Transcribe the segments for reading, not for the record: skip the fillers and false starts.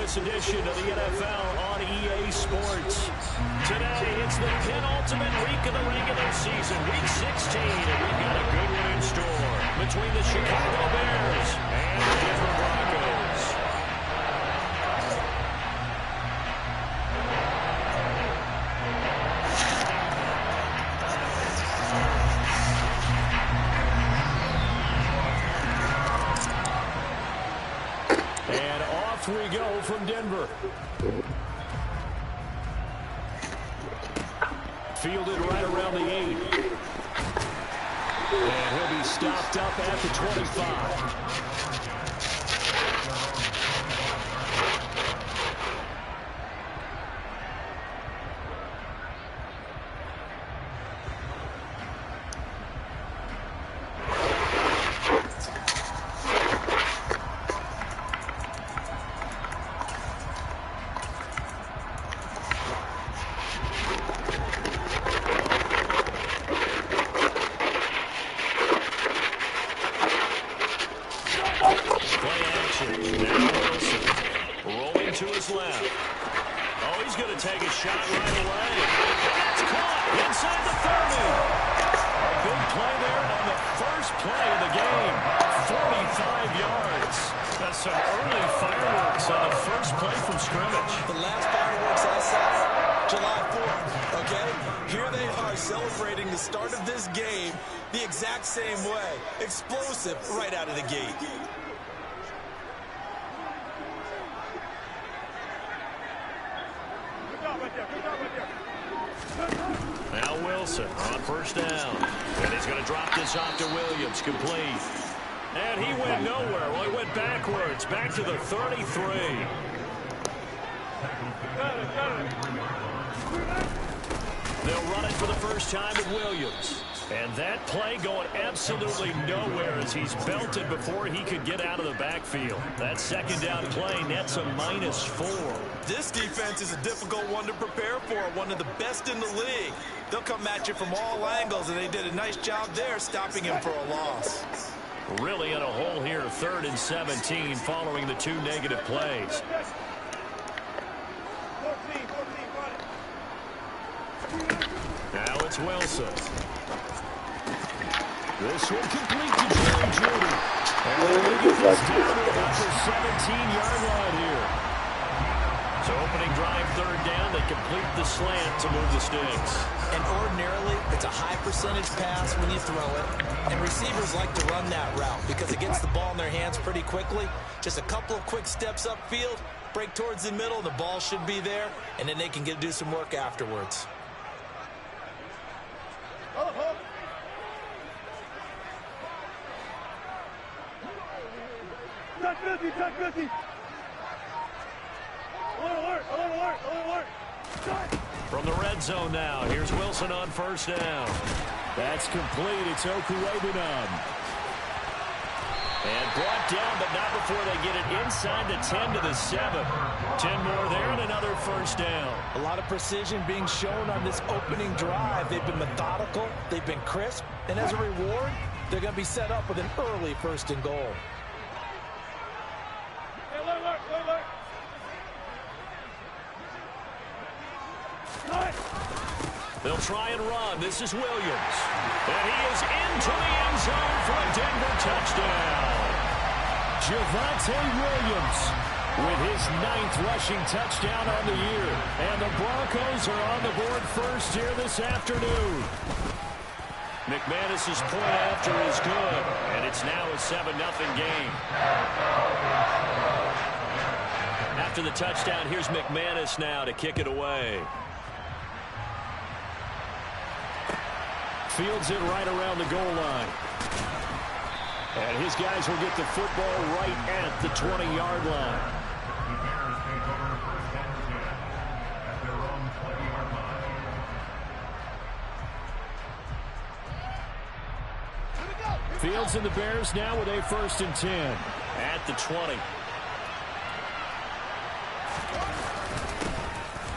this edition of the NFL on EA Sports. Today, it's the penultimate week of the regular season, Week 16, and we've got a good one in store between the Chicago Bears and the Denver Broncos. And off we go from Denver. Fielded right around the 8. And he'll be stopped up at the 25. To his left. Oh, he's going to take a shot right away. That's caught inside the 30. A big play there on the first play of the game. 45 yards. That's some early fireworks on the first play from scrimmage. The last fireworks I saw, July 4th, okay? Here they are celebrating the start of this game the exact same way. Explosive right out of the gate. Now Wilson on first down. And he's going to drop this off to Williams, complete. And he went nowhere. Well, he went backwards, back to the 33. They'll run it for the first time with Williams. And that play going absolutely nowhere as he's belted before he could get out of the backfield. That second down play nets a -4. This defense is a difficult one to prepare for, one of the best in the league. They'll come at you from all angles, and they did a nice job there stopping him for a loss. Really in a hole here, 3rd and 17 following the 2 negative plays. Now it's Wilson. This one complete to Jerry Judy. And they're going to get this down to about the 17-yard line here. So opening drive, 3rd down, they complete the slant to move the sticks. And ordinarily, it's a high percentage pass when you throw it. And receivers like to run that route because it gets the ball in their hands pretty quickly. Just a couple of quick steps upfield, break towards the middle, the ball should be there, and then they can do some work afterwards. Touch 50. Alert. From the red zone now, here's Wilson on first down. That's complete. It's Okuwebunom. And brought down, but not before they get it inside the 10 to the 7. 10 more there and another first down. A lot of precision being shown on this opening drive. They've been methodical, they've been crisp, and as a reward, they're going to be set up with an early 1st and goal. They'll try and run. This is Williams. And he is into the end zone for a Denver touchdown. Javonte Williams with his 9th rushing touchdown on the year. And the Broncos are on the board first here this afternoon. McManus's point after is good. And it's now a 7-0 game. After the touchdown, here's McManus now to kick it away. Fields it right around the goal line. And his guys will get the football right at the 20-yard line. Fields and the Bears now with a 1st and 10 at the 20.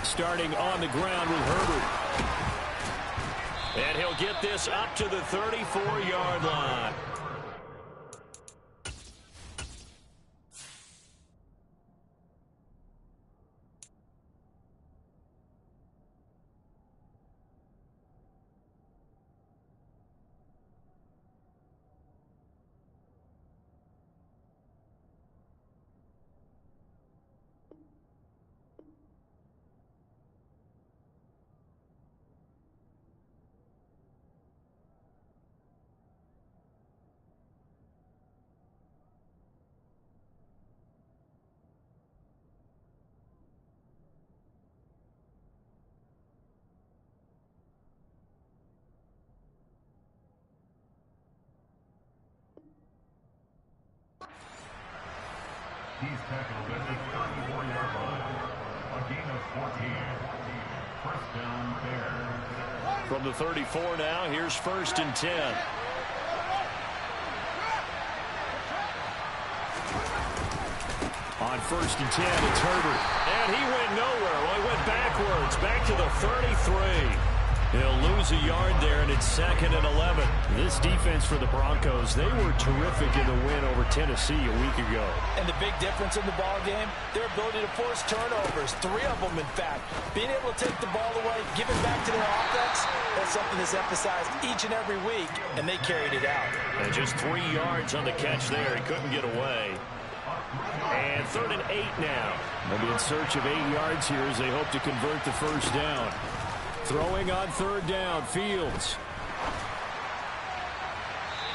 Starting on the ground with Herbert. And he'll get this up to the 34-yard line. He's tackled at the 34-yard line. A gain of 14. First down Bears. From the 34 now, here's 1st and 10. On 1st and 10, it's Herbert. And he went nowhere. Well, he went backwards, back to the 33. He'll lose a yard there, and it's 2nd and 11. This defense for the Broncos, they were terrific in the win over Tennessee a week ago. And the big difference in the ball game, their ability to force turnovers, 3 of them, in fact. Being able to take the ball away, give it back to their offense, that's something that's emphasized each and every week, and they carried it out. And just 3 yards on the catch there. He couldn't get away. And 3rd and 8 now. They'll be in search of 8 yards here as they hope to convert the first down. Throwing on 3rd down, Fields.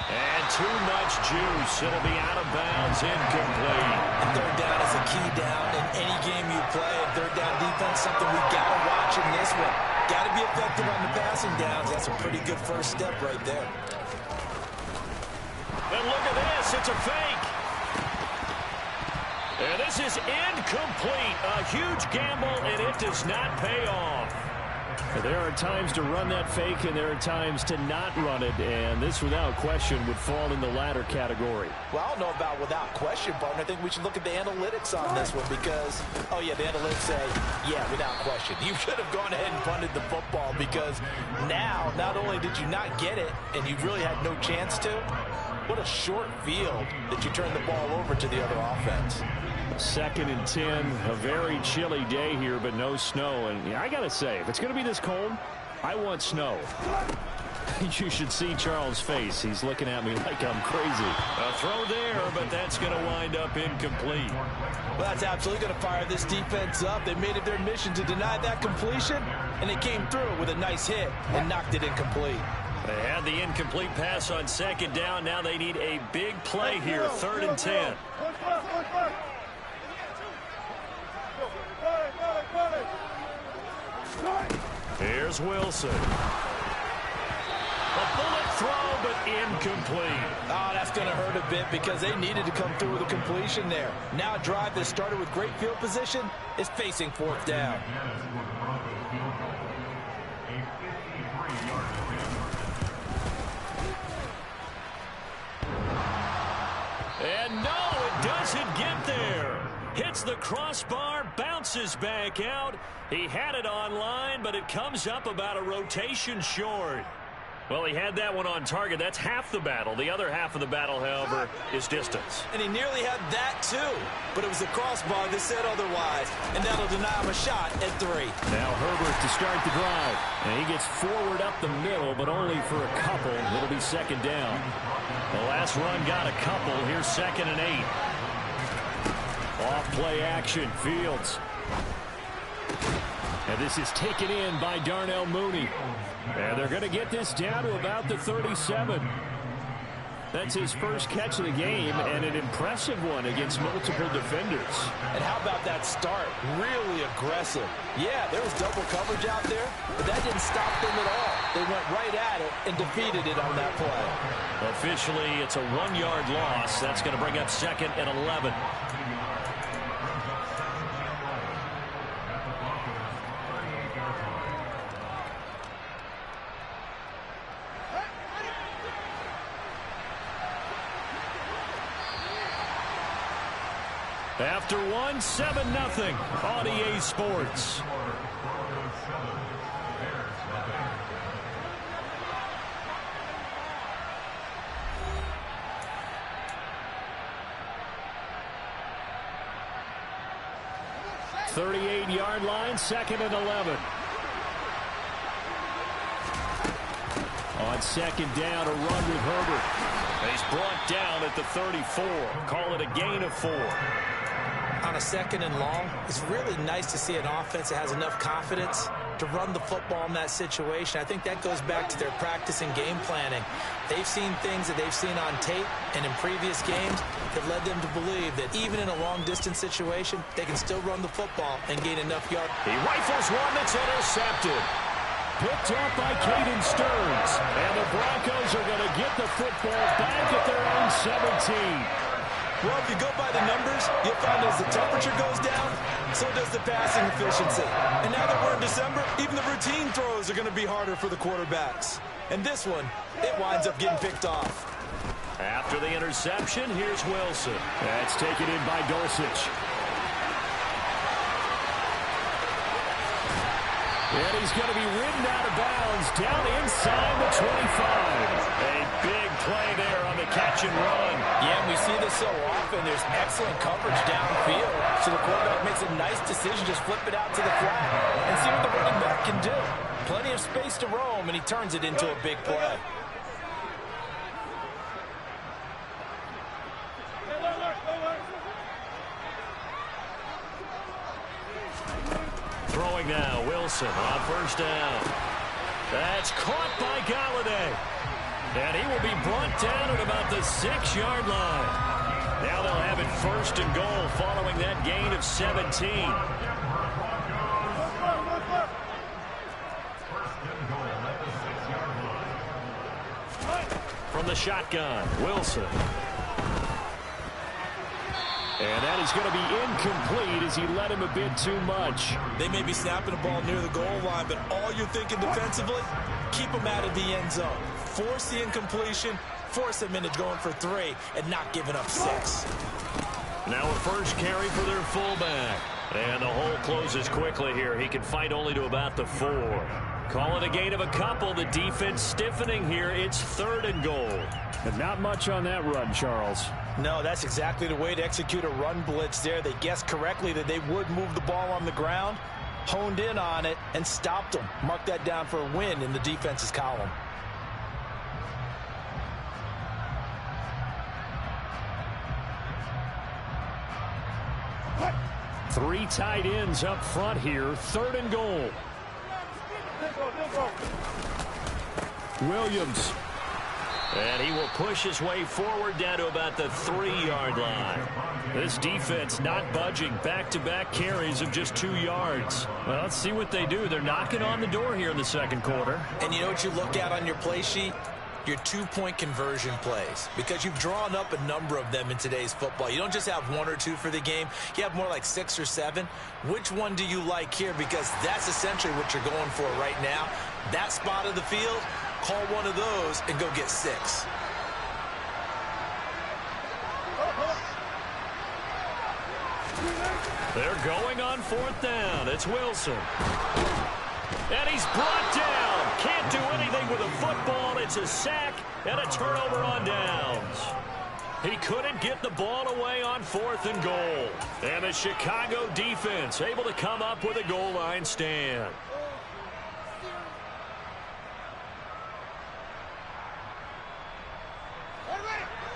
And too much juice. It'll be out of bounds, incomplete. And 3rd down is a key down in any game you play. And 3rd down defense, something we got to watch in this one. Got to be effective on the passing downs. That's a pretty good first step right there. And look at this. It's a fake. And this is incomplete. A huge gamble, and it does not pay off. There are times to run that fake, and there are times to not run it, and this, without question, would fall in the latter category. Well, I don't know about without question, partner. I think we should look at the analytics on this one because, oh, yeah, the analytics say, yeah, without question. You should have gone ahead and punted the football because now, not only did you not get it, and you really had no chance to, what a short field that you turned the ball over to the other offense. 2nd and 10, a very chilly day here, but no snow. And yeah, I got to say, if it's going to be this cold, I want snow. You should see Charles' face. He's looking at me like I'm crazy. A throw there, but that's going to wind up incomplete. Well, that's absolutely going to fire this defense up. They made it their mission to deny that completion, and they came through with a nice hit and knocked it incomplete. They had the incomplete pass on 2nd down. Now they need a big play here, 3rd and 10. Here's Wilson. A bullet throw, but incomplete. Oh, that's going to hurt a bit because they needed to come through with a completion there. Now a drive that started with great field position is facing 4th down. And no, it doesn't get there. Hits the crossbar, bounces back out. He had it on line, but it comes up about a rotation short. Well, he had that one on target. That's half the battle. The other half of the battle, however, is distance. And he nearly had that, too. But it was the crossbar that said otherwise. And that'll deny him a shot at 3. Now Herbert to start the drive. And he gets forward up the middle, but only for a couple. It'll be 2nd down. The last run got a couple. Here's 2nd and 8. Off play action, Fields. And this is taken in by Darnell Mooney. And they're going to get this down to about the 37. That's his first catch of the game, and an impressive one against multiple defenders. And how about that start? Really aggressive. Yeah, there was double coverage out there, but that didn't stop them at all. They went right at it and defeated it on that play. Officially, it's a 1-yard loss. That's going to bring up 2nd and 11. After one, 7-0 on EA Sports. "38-yard line, 2nd and 11. On 2nd down, a run with Herbert. He's brought down at the 34. Call it a gain of 4. On a 2nd and long, it's really nice to see an offense that has enough confidence to run the football in that situation. I think that goes back to their practice and game planning. They've seen things that they've seen on tape and in previous games that led them to believe that even in a long-distance situation, they can still run the football and gain enough yards. He rifles one that's intercepted. Picked up by Caden Stearns. And the Broncos are going to get the football back at their own 17. Well, if you go by the numbers, you'll find as the temperature goes down, so does the passing efficiency. And now that we're in December, even the routine throws are going to be harder for the quarterbacks. And this one, it winds up getting picked off. After the interception, here's Wilson. That's taken in by Dulcich. And he's going to be ridden out of bounds down inside the 25. A big play there on the catch and run. Yeah, and we see this so often. There's excellent coverage downfield. So the quarterback makes a nice decision, just flip it out to the flat and see what the running back can do. Plenty of space to roam, and he turns it into a big play. Throwing now, Wilson on first down. That's caught by Galladay. And he will be brought down at about the 6-yard line. Now they'll have it first and goal following that gain of 17. From the shotgun, Wilson. And that is going to be incomplete as he led him a bit too much. They may be snapping the ball near the goal line, but all you're thinking defensively, keep them out of the end zone. Force the incompletion, force them into going for 3, and not giving up 6. Now a first carry for their fullback. And the hole closes quickly here. He can fight only to about the 4. Call it a gain of a couple. The defense stiffening here. It's 3rd and goal. And not much on that run, Charles. No, that's exactly the way to execute a run blitz there. They guessed correctly that they would move the ball on the ground, honed in on it, and stopped them. Mark that down for a win in the defense's column. Three tight ends up front here. 3rd and goal. Williams. And he will push his way forward down to about the 3-yard line. This defense not budging. Back-to-back carries of just 2 yards. Well, let's see what they do. They're knocking on the door here in the second quarter. And you know what you look at on your play sheet? Your 2-point conversion plays, because you've drawn up a number of them in today's football. You don't just have 1 or 2 for the game. You have more like 6 or 7. Which one do you like here? Because that's essentially what you're going for right now. That spot of the field, call one of those and go get 6. They're going on 4th down. It's Wilson. And he's brought down. Can't do anything with a football. It's a sack and a turnover on downs. He couldn't get the ball away on 4th and goal. And the Chicago defense able to come up with a goal line stand.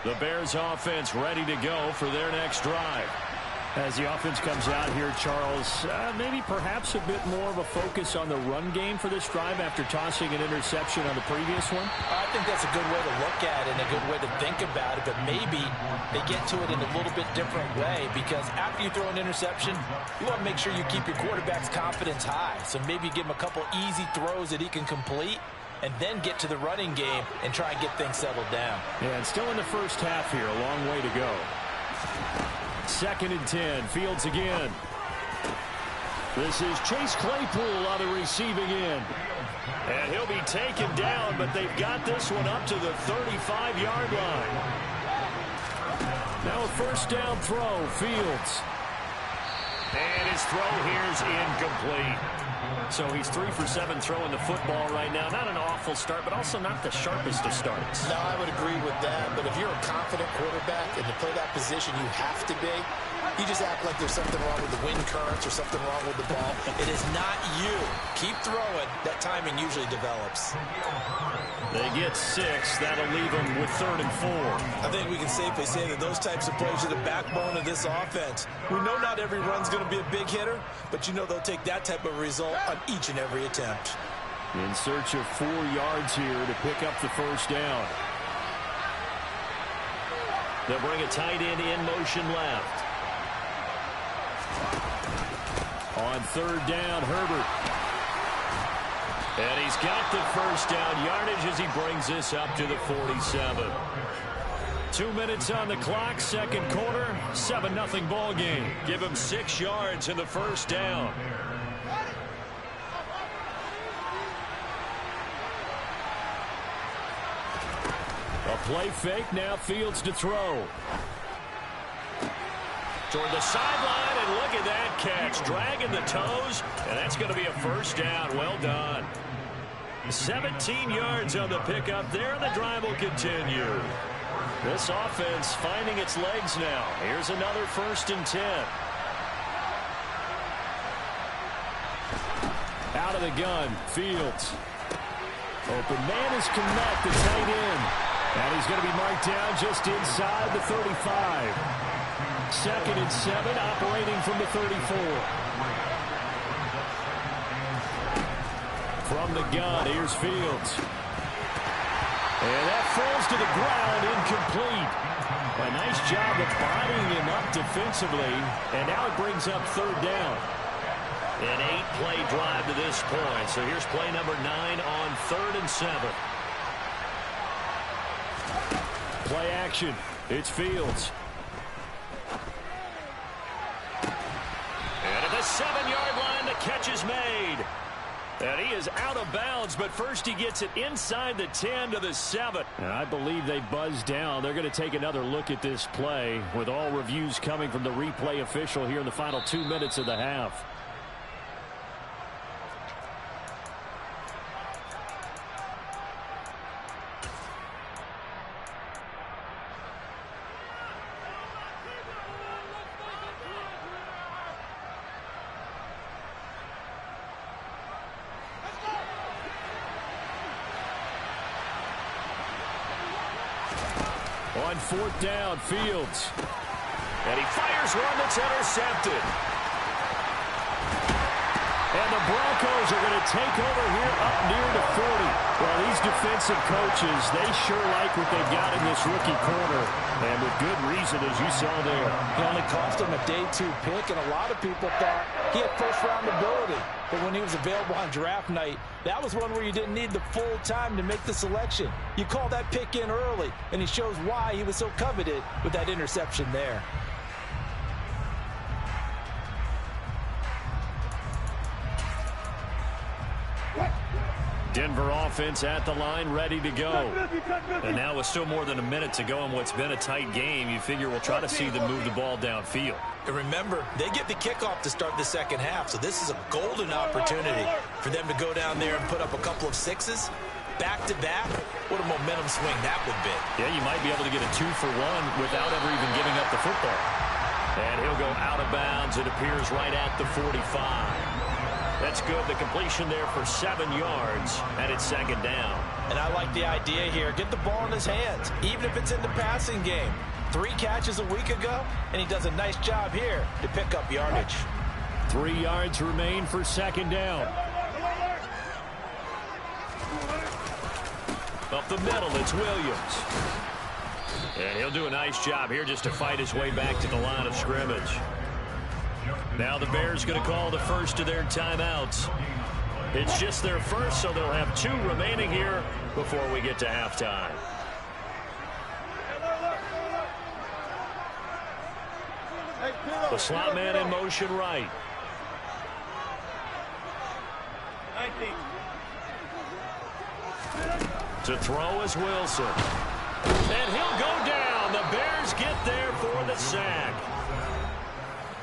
The Bears offense ready to go for their next drive. As the offense comes out here, Charles, maybe perhaps a bit more of a focus on the run game for this drive after tossing an interception on the previous one? I think that's a good way to look at it and a good way to think about it, but maybe they get to it in a little bit different way, because after you throw an interception, you want to make sure you keep your quarterback's confidence high. So maybe give him a couple easy throws that he can complete, and then get to the running game and try and get things settled down. Yeah, and still in the first half here, a long way to go. 2nd and 10, Fields again. This is Chase Claypool on the receiving end. And he'll be taken down, but they've got this one up to the 35-yard line. Now a first down throw, Fields. And his throw here's incomplete. So he's 3 for 7 throwing the football right now. Not an awful start, but also not the sharpest of starts. No, I would agree with that. But if you're a confident quarterback and to play that position you have to be, you just act like there's something wrong with the wind currents or something wrong with the ball. It is not you. Keep throwing. That timing usually develops. They get 6. That'll leave them with 3rd and 4. I think we can safely say that those types of plays are the backbone of this offense. We know not every run's going to be a big hitter, but you know they'll take that type of result on each and every attempt. In search of 4 yards here to pick up the first down. They'll bring a tight end in motion left. On 3rd down, Herbert. And he's got the first down yardage as he brings this up to the 47. 2 minutes on the clock, second quarter, 7-0 ball game. Give him 6 yards in the first down. A play fake, now Fields to throw. Toward the sideline, and look at that catch. Dragging the toes, and that's going to be a first down. Well done. 17 yards on the pickup there, and the drive will continue. This offense finding its legs now. Here's another 1st and 10. Out of the gun, Fields. Open man is Connect, the tight end. And he's going to be marked down just inside the 35. 2nd and 7, operating from the 34. From the gun, here's Fields. And that falls to the ground, incomplete. A nice job of bodying him up defensively, and now it brings up 3rd down. An 8-play drive to this point, so here's play number 9 on 3rd and 7. Play action, it's Fields. And at the 7-yard line, the catch is made. And he is out of bounds, but first he gets it inside the 10 to the 7. And I believe they buzzed down. They're going to take another look at this play with all reviews coming from the replay official here in the final 2 minutes of the half. On 4th down, Fields. And he fires one that's intercepted. And the Broncos are going to take over here up near the 40. Well, these defensive coaches, they sure like what they've got in this rookie corner. And with good reason, as you saw there. He only cost him a day 2 pick, and a lot of people thought he had first-round ability. But when he was available on draft night, that was one where you didn't need the full time to make the selection. You call that pick in early, and he shows why he was so coveted with that interception there. Denver offense at the line, ready to go. And now with still more than a minute to go in what's been a tight game, you figure we'll try to see them move the ball downfield. And remember, they get the kickoff to start the second half, so this is a golden opportunity for them to go down there and put up a couple of 6s. Back-to-back, what a momentum swing that would be. Yeah, you might be able to get a 2-for-1 without ever even giving up the football. And he'll go out of bounds. It appears right at the 45. That's good. The completion there for 7 yards, and it's 2nd down. And I like the idea here. Get the ball in his hands, even if it's in the passing game. 3 catches a week ago, and he does a nice job here to pick up yardage. 3 yards remain for 2nd down. Up the middle, it's Williams. And he'll do a nice job here just to fight his way back to the line of scrimmage. Now the Bears going to call the first of their timeouts. It's just their first, so they'll have 2 remaining here before we get to halftime. The slot man in motion right. To throw is Wilson. And he'll go down. The Bears get there for the sack.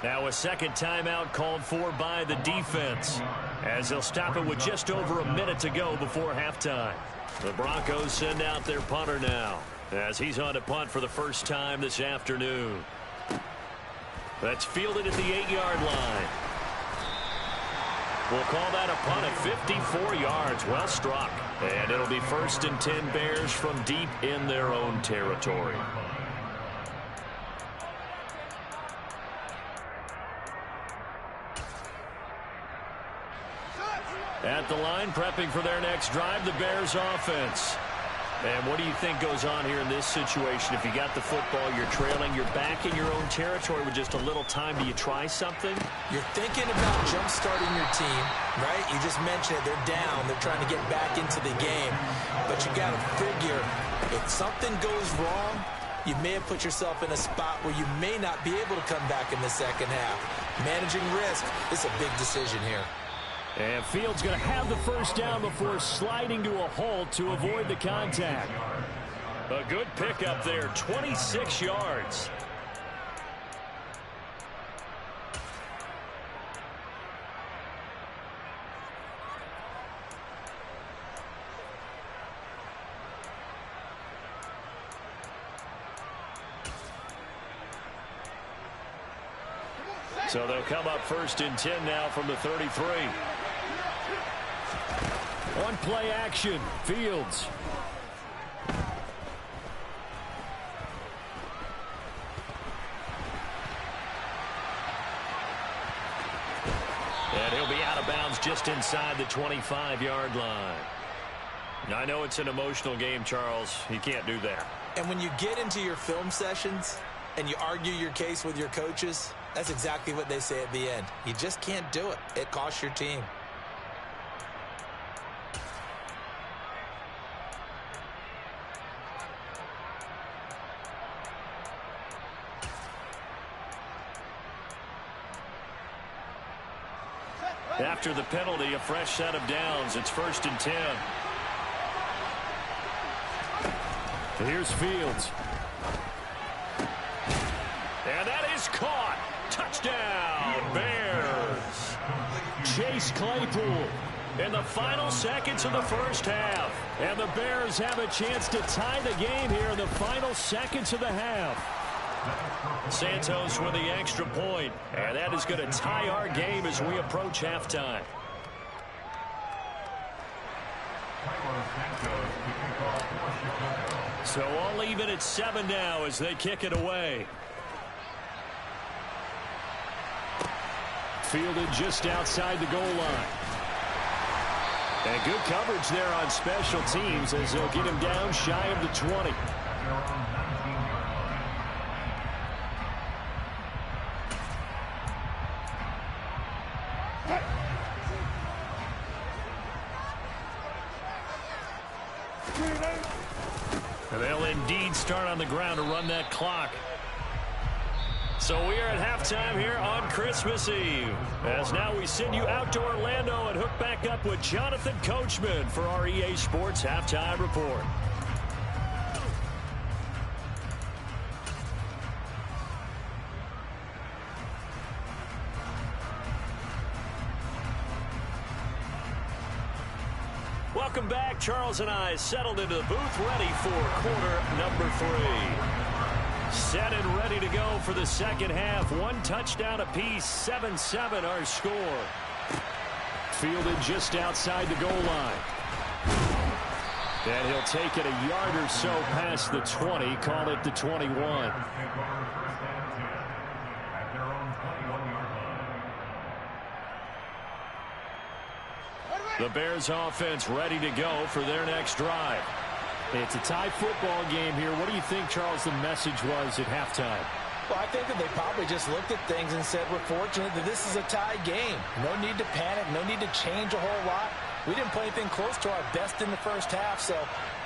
Now a second timeout called for by the defense, as they'll stop it with just over a minute to go before halftime. The Broncos send out their punter now, as he's on to punt for the first time this afternoon. That's fielded at the 8-yard line. We'll call that a punt of 54 yards. Well struck. And it'll be 1st and 10 Bears from deep in their own territory. At the line, prepping for their next drive, the Bears offense. And what do you think goes on here in this situation? If you got the football, you're trailing, you're back in your own territory with just a little time. Do you try something? You're thinking about jump-starting your team, right? You just mentioned it. They're down. They're trying to get back into the game. But you got to figure, if something goes wrong, you may have put yourself in a spot where you may not be able to come back in the second half. Managing risk is a big decision here. And Fields going to have the first down before sliding to a halt to avoid the contact. A good pickup there, 26 yards. So they'll come up 1st and 10 now from the 33. On play action, Fields. And he'll be out of bounds just inside the 25-yard line. Now, I know it's an emotional game, Charles. You can't do that. And when you get into your film sessions and you argue your case with your coaches, that's exactly what they say at the end. You just can't do it. It costs your team. After the penalty, a fresh set of downs. It's 1st and 10. Here's Fields. And that is caught. Touchdown, Bears. Chase Claypool in the final seconds of the first half. And the Bears have a chance to tie the game here in the final seconds of the half. Santos with the extra point, and that is going to tie our game as we approach halftime. So all even at 7 now as they kick it away. Fielded just outside the goal line. And good coverage there on special teams as they'll get him down shy of the 20. And they'll indeed start on the ground to run that clock. So we are at halftime here on Christmas Eve. As now we send you out to Orlando and hook back up with Jonathan Coachman for our EA Sports Halftime Report. Welcome back. Charles and I settled into the booth ready for quarter number 3. Set and ready to go for the second half. One touchdown apiece, 7-7 our score. Fielded just outside the goal line. And he'll take it a yard or so past the 20, call it the 21. The Bears offense ready to go for their next drive. It's a tie football game here. What do you think, Charles, the message was at halftime? Well, I think that they probably just looked at things and said, we're fortunate that this is a tie game. No need to panic, no need to change a whole lot. We didn't play anything close to our best in the first half, so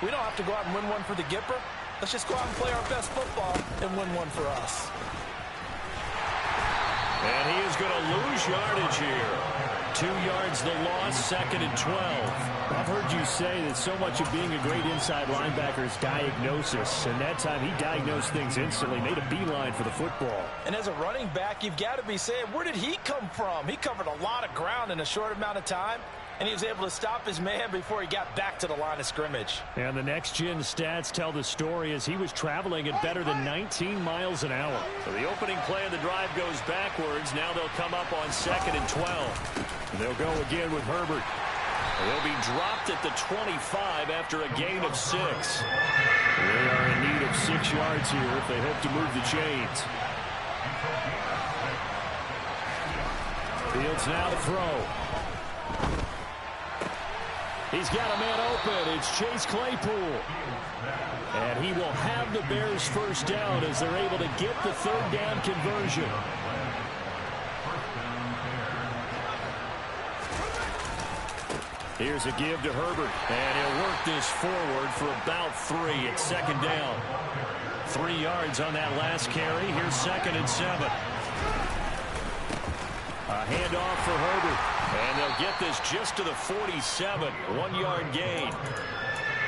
we don't have to go out and win one for the Gipper. Let's just go out and play our best football and win one for us. And he is going to lose yardage here. 2 yards the loss, 2nd and 12. I've heard you say that so much of being a great inside linebacker is diagnosis. And that time he diagnosed things instantly, made a beeline for the football. And as a running back, you've got to be saying, where did he come from? He covered a lot of ground in a short amount of time, and he was able to stop his man before he got back to the line of scrimmage. And the next-gen stats tell the story as he was traveling at better than 19 miles an hour. So the opening play of the drive goes backwards. Now they'll come up on 2nd and 12. They'll go again with Herbert. They'll be dropped at the 25 after a gain of 6. They are in need of 6 yards here if they hope to move the chains. Fields now to throw. He's got a man open. It's Chase Claypool. And he will have the Bears first down as they're able to get the third down conversion. Here's a give to Herbert. And he'll work this forward for about 3 at 2nd down. 3 yards on that last carry. Here's 2nd and 7. A handoff for Herbert. And they'll get this just to the 47. 1-yard gain.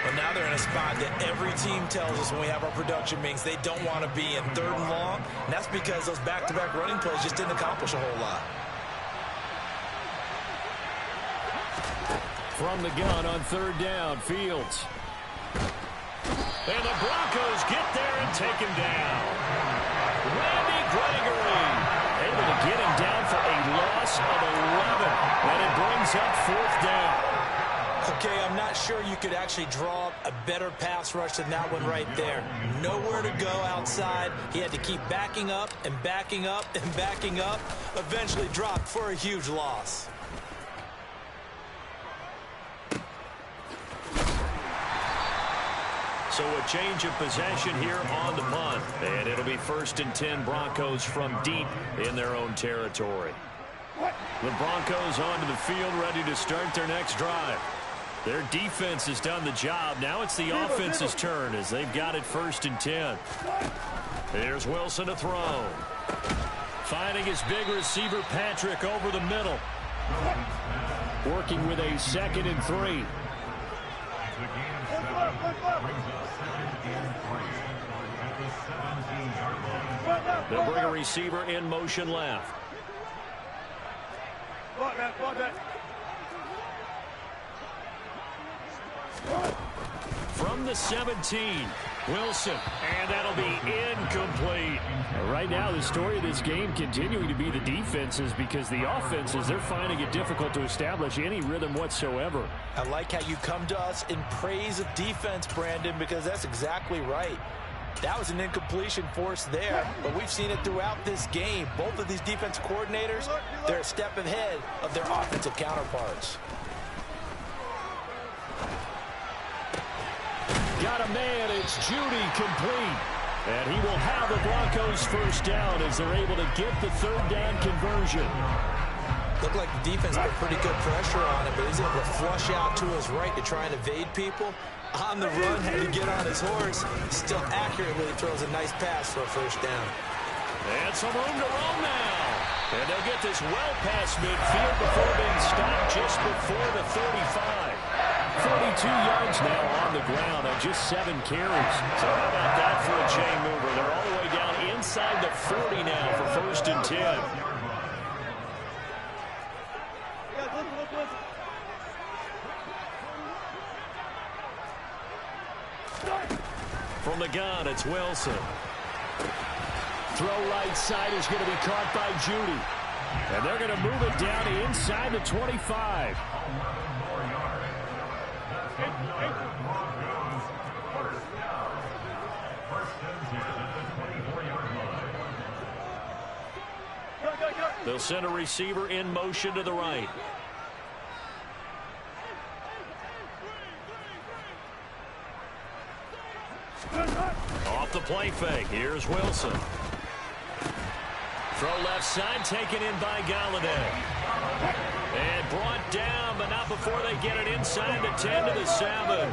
Well, now they're in a spot that every team tells us when we have our production meetings they don't want to be in, 3rd and long. And that's because those back-to-back running plays just didn't accomplish a whole lot. From the gun on 3rd down, Fields. And the Broncos get there and take him down. Randy Gregory able to get him down for a loss of 11. And it brings up 4th down. Okay, I'm not sure you could actually draw a better pass rush than that one right there. Nowhere to go outside. He had to keep backing up and backing up and backing up. Eventually dropped for a huge loss. So a change of possession here on the punt. And it'll be 1st and 10 Broncos from deep in their own territory. The Broncos onto the field ready to start their next drive. Their defense has done the job. Now it's the offense's turn as they've got it 1st and 10. Here's Wilson to throw. Finding his big receiver, Patrick, over the middle. Working with a 2nd and 3. They'll bring a receiver in motion left. From the 17, Wilson, and that'll be incomplete. Right now, the story of this game continuing to be the defenses, because the offenses, they're finding it difficult to establish any rhythm whatsoever. I like how you come to us in praise of defense, Brandon, because that's exactly right. That was an incompletion forced there, but we've seen it throughout this game. Both of these defense coordinators, they're a step ahead of their offensive counterparts. Got a man, it's Judy, complete. And he will have the Broncos 1st down as they're able to get the 3rd down conversion. Looked like the defense put pretty good pressure on him, but he's able to flush out to his right to try and evade people. On the run, had to get on his horse. Still accurately throws a nice pass for a 1st down. And some room to roam now. And they'll get this well past midfield before being stopped just before the 35. 42 yards now on the ground on just 7 carries. So how about that for a chain mover? They're all the way down inside the 40 now for 1st and 10. From the gun, it's Wilson. Throw right side is going to be caught by Judy. And they're going to move it down inside the 25. They'll send a receiver in motion to the right. Off the play fake. Here's Wilson. Throw left side, taken in by Galladay. And brought down, but not before they get it inside the 10 to the 7.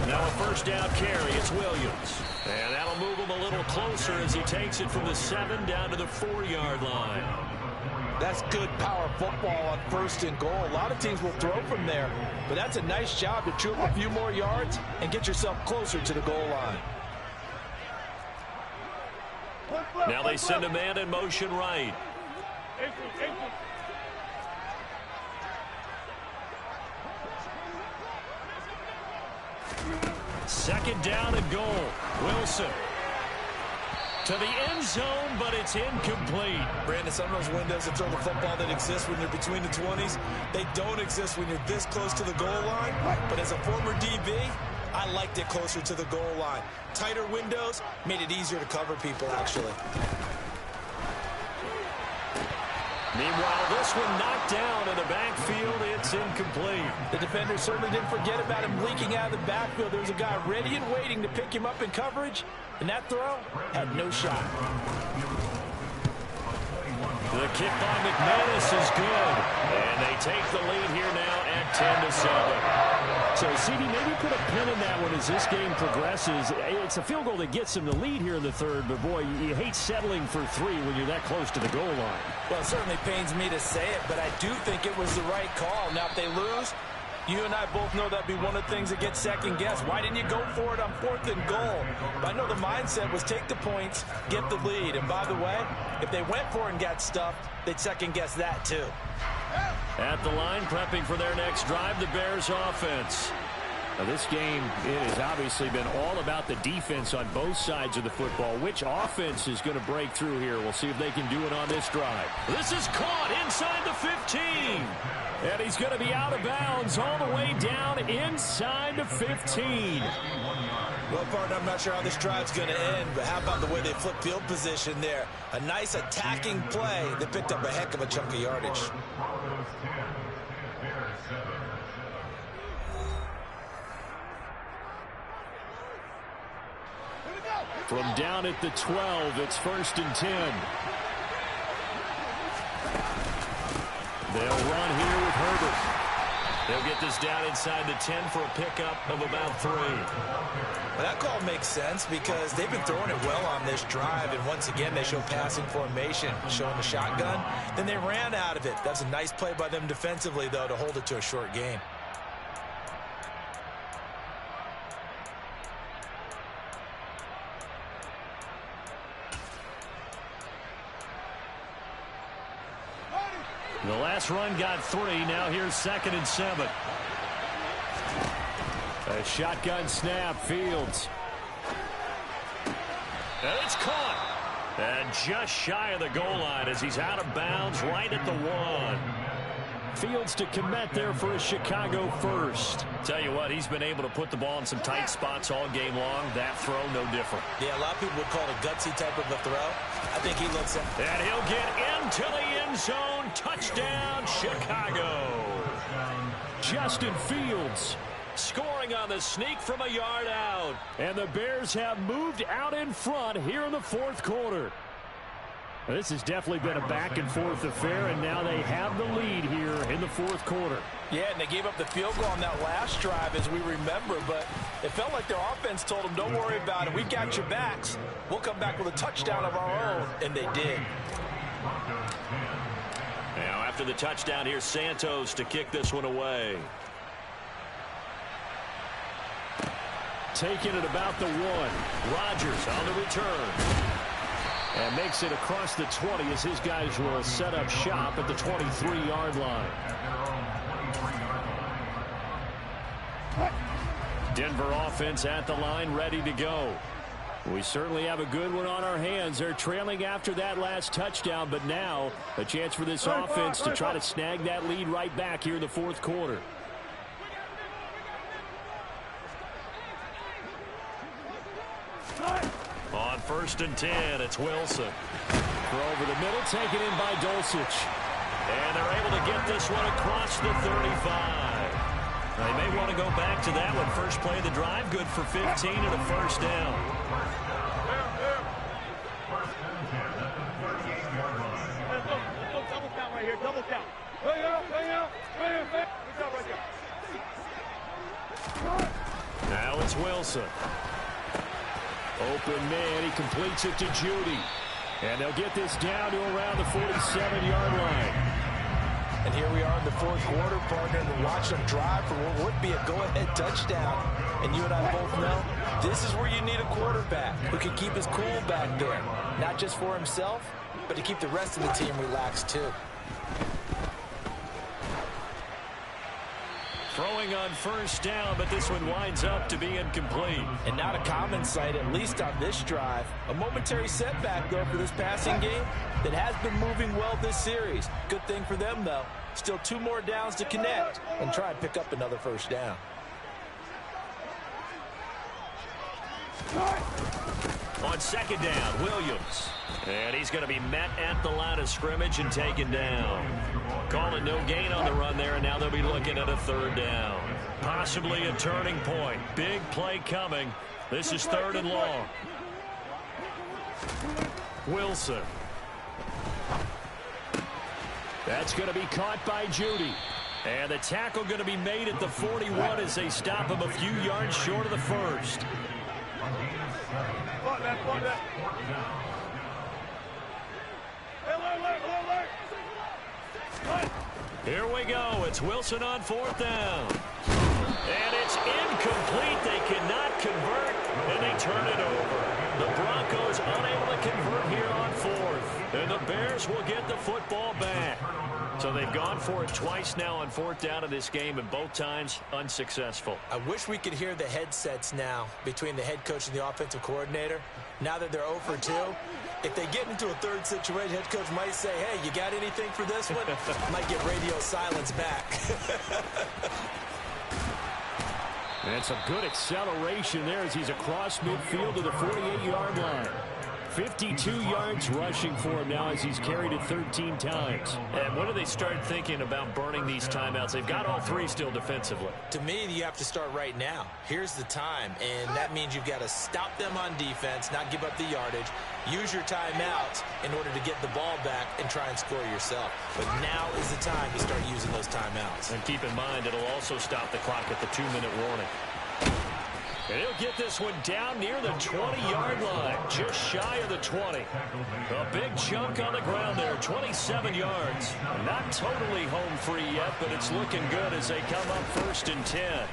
Now a 1st down carry. It's Williams. And that'll move him a little closer as he takes it from the 7 down to the 4-yard line. That's good power football on 1st and goal. A lot of teams will throw from there, but that's a nice job to chew up a few more yards and get yourself closer to the goal line. Now they send a man in motion right. Second down and goal. Wilson to the end zone, but it's incomplete. Brandon, some of those windows to throw the football that exist when you're between the 20s, they don't exist when you're this close to the goal line. But as a former DB, I liked it closer to the goal line. Tighter windows made it easier to cover people, actually. Meanwhile, this one knocked down in the backfield. It's incomplete. The defender certainly didn't forget about him leaking out of the backfield. There was a guy ready and waiting to pick him up in coverage, and that throw had no shot. The kick by McManus is good, and they take the lead here now at 10-7. So, CD, maybe put a pin in that one as this game progresses. It's a field goal that gets them the lead here in the third, but, boy, you hate settling for 3 when you're that close to the goal line. Well, it certainly pains me to say it, but I do think it was the right call. Now, if they lose, you and I both know that'd be one of the things that gets second-guessed. Why didn't you go for it on 4th and goal? But I know the mindset was take the points, get the lead. And by the way, if they went for it and got stuffed, they'd second-guess that too. At the line, prepping for their next drive, the Bears offense. Now, this game, it has obviously been all about the defense on both sides of the football. Which offense is going to break through here? We'll see if they can do it on this drive. This is caught inside the 15. And he's going to be out of bounds all the way down inside the 15. Well, partner, I'm not sure how this drive's going to end, but how about the way they flip field position there? A nice attacking play that picked up a heck of a chunk of yardage. From down at the 12, it's 1st and 10. They'll run here with Herbert. They'll get this down inside the 10 for a pickup of about 3. Well, that call makes sense because they've been throwing it well on this drive, and once again they show passing formation, showing the shotgun. Then they ran out of it. That's a nice play by them defensively, though, to hold it to a short gain. The last run got 3. Now here's 2nd and 7. A shotgun snap. Fields. And it's caught. And just shy of the goal line as he's out of bounds right at the 1. Fields to commit there for a Chicago first. Tell you what, he's been able to put the ball in some tight spots all game long. That throw, no different. Yeah, a lot of people would call it a gutsy type of a throw. I think he looks at... And he'll get into the end zone. Touchdown, Chicago. Justin Fields scoring on the sneak from a yard out. And the Bears have moved out in front here in the 4th quarter. This has definitely been a back-and-forth affair, and now they have the lead here in the 4th quarter. Yeah, and they gave up the field goal on that last drive, as we remember, but it felt like their offense told them, don't worry about it. We've got your backs. We'll come back with a touchdown of our own, and they did. Now, after the touchdown, here's Santos to kick this one away. Taking it about the 1. Rodgers on the return. And makes it across the 20 as his guys will set up shop at the 23-yard line. Denver offense at the line, ready to go. We certainly have a good one on our hands. They're trailing after that last touchdown, but now a chance for this offense to try to snag that lead right back here in the 4th quarter. On 1st and 10, it's Wilson. Throw over the middle, taken in by Dulcich. And they're able to get this one across the 35. They may want to go back to that one. First play of the drive, good for 15 and a 1st down. Double count right here, double count. Hang out. Good job right there. Now it's Wilson. Open man, he completes it to Judy. And they'll get this down to around the 47-yard line. And here we are in the 4th quarter, partner, and watch them drive for what would be a go-ahead touchdown. And you and I both know this is where you need a quarterback who can keep his cool back there. Not just for himself, but to keep the rest of the team relaxed too. Throwing on 1st down, but this one winds up to be incomplete. And not a common sight, at least on this drive. A momentary setback, though, for this passing game that has been moving well this series. Good thing for them, though. Still 2 more downs to connect and try and pick up another 1st down. On 2nd down, Williams. And he's going to be met at the line of scrimmage and taken down. Calling no gain on the run there, and now they'll be looking at a 3rd down. Possibly a turning point. Big play coming. This is 3rd and long. Wilson. That's going to be caught by Judy. And the tackle going to be made at the 41 as they stop him a few yards short of the first. Here we go. It's Wilson on 4th down. And it's incomplete. They cannot convert, and they turn it over. The Broncos unable to convert here on 4th. And the Bears will get the football back. So they've gone for it twice now on 4th down in this game, and both times unsuccessful. I wish we could hear the headsets now between the head coach and the offensive coordinator. Now that they're 0 for 2, if they get into a third situation, head coach might say, hey, you got anything for this one? Might get radio silence back. And some good acceleration there as he's across midfield to the 48-yard line. 52 yards rushing for him now as he's carried it 13 times. And when do they start thinking about burning these timeouts? They've got all 3 still defensively. To me, you have to start right now. Here's the time, and that means you've got to stop them on defense, not give up the yardage, use your timeouts in order to get the ball back and try and score yourself. But now is the time to start using those timeouts. And keep in mind, it'll also stop the clock at the 2-minute warning. And he'll get this one down near the 20-yard line, just shy of the 20. A big chunk on the ground there, 27 yards. Not totally home free yet, but it's looking good as they come up 1st and 10.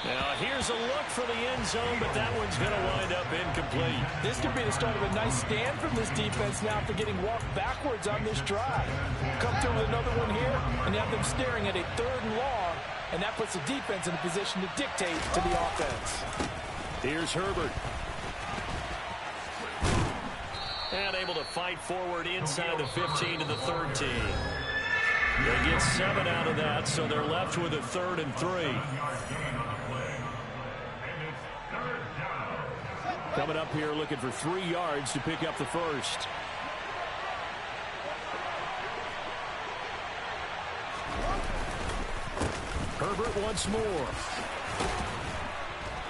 Now here's a look for the end zone, but that one's going to wind up incomplete. This could be the start of a nice stand from this defense now for getting walked backwards on this drive. Come through with another one here, and have them staring at a 3rd and long. And that puts the defense in a position to dictate to the offense. Here's Herbert. And able to fight forward inside the 15 to the 13. They get 7 out of that, so they're left with a 3rd and 3. Coming up here looking for 3 yards to pick up the first. Herbert once more.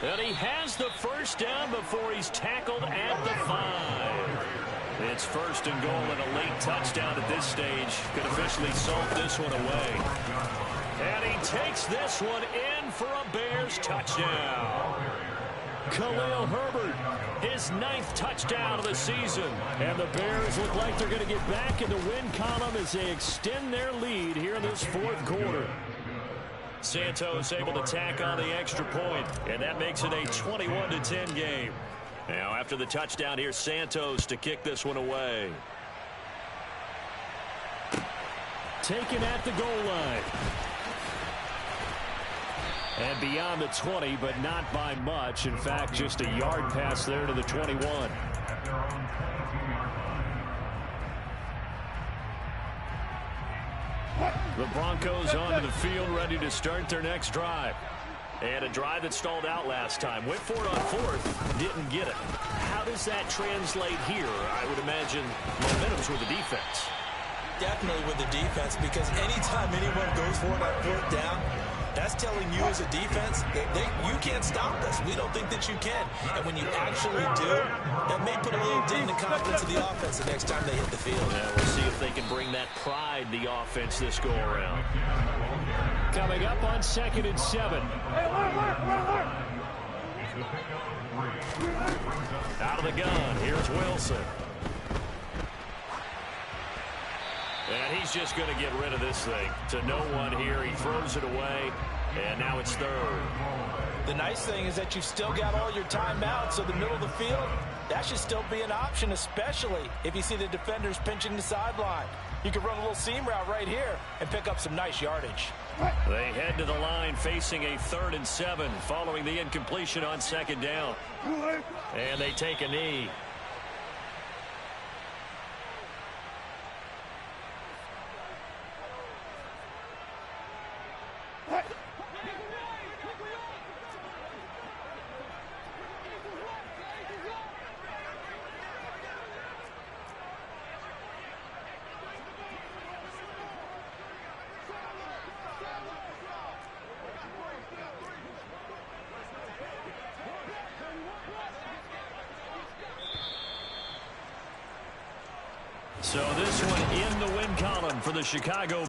And he has the first down before he's tackled at the 5. It's 1st and goal and a late touchdown at this stage. Could officially salt this one away. And he takes this one in for a Bears touchdown. Khalil Herbert, his 9th touchdown of the season. And the Bears look like they're going to get back in the win column as they extend their lead here in this 4th quarter. Santos able to tack on the extra point, and that makes it a 21-10 game. Now after the touchdown, here's Santos to kick this one away. Taken at the goal line. And beyond the 20, but not by much. In fact, just a yard pass there to the 21. The Broncos onto the field, ready to start their next drive. And a drive that stalled out last time. Went for it on 4th, didn't get it. How does that translate here? I would imagine momentum's with the defense. Definitely with the defense, because anytime anyone goes for it on 4th down, that's telling you as a defense that you can't stop us. We don't think that you can. And when you actually do, that may put a little dent in the confidence of the offense the next time they hit the field. Yeah, we'll see if they can bring that pride the offense this go-around. Coming up on 2nd and 7. Out of the gun, here's Wilson. And he's just going to get rid of this thing. To no one here. He throws it away, and now it's 3rd. The nice thing is that you've still got all your timeouts, so the middle of the field, that should still be an option, especially if you see the defenders pinching the sideline. You can run a little seam route right here and pick up some nice yardage. They head to the line facing a 3rd and 7 following the incompletion on 2nd down. And they take a knee. So this one in the win column for the Chicago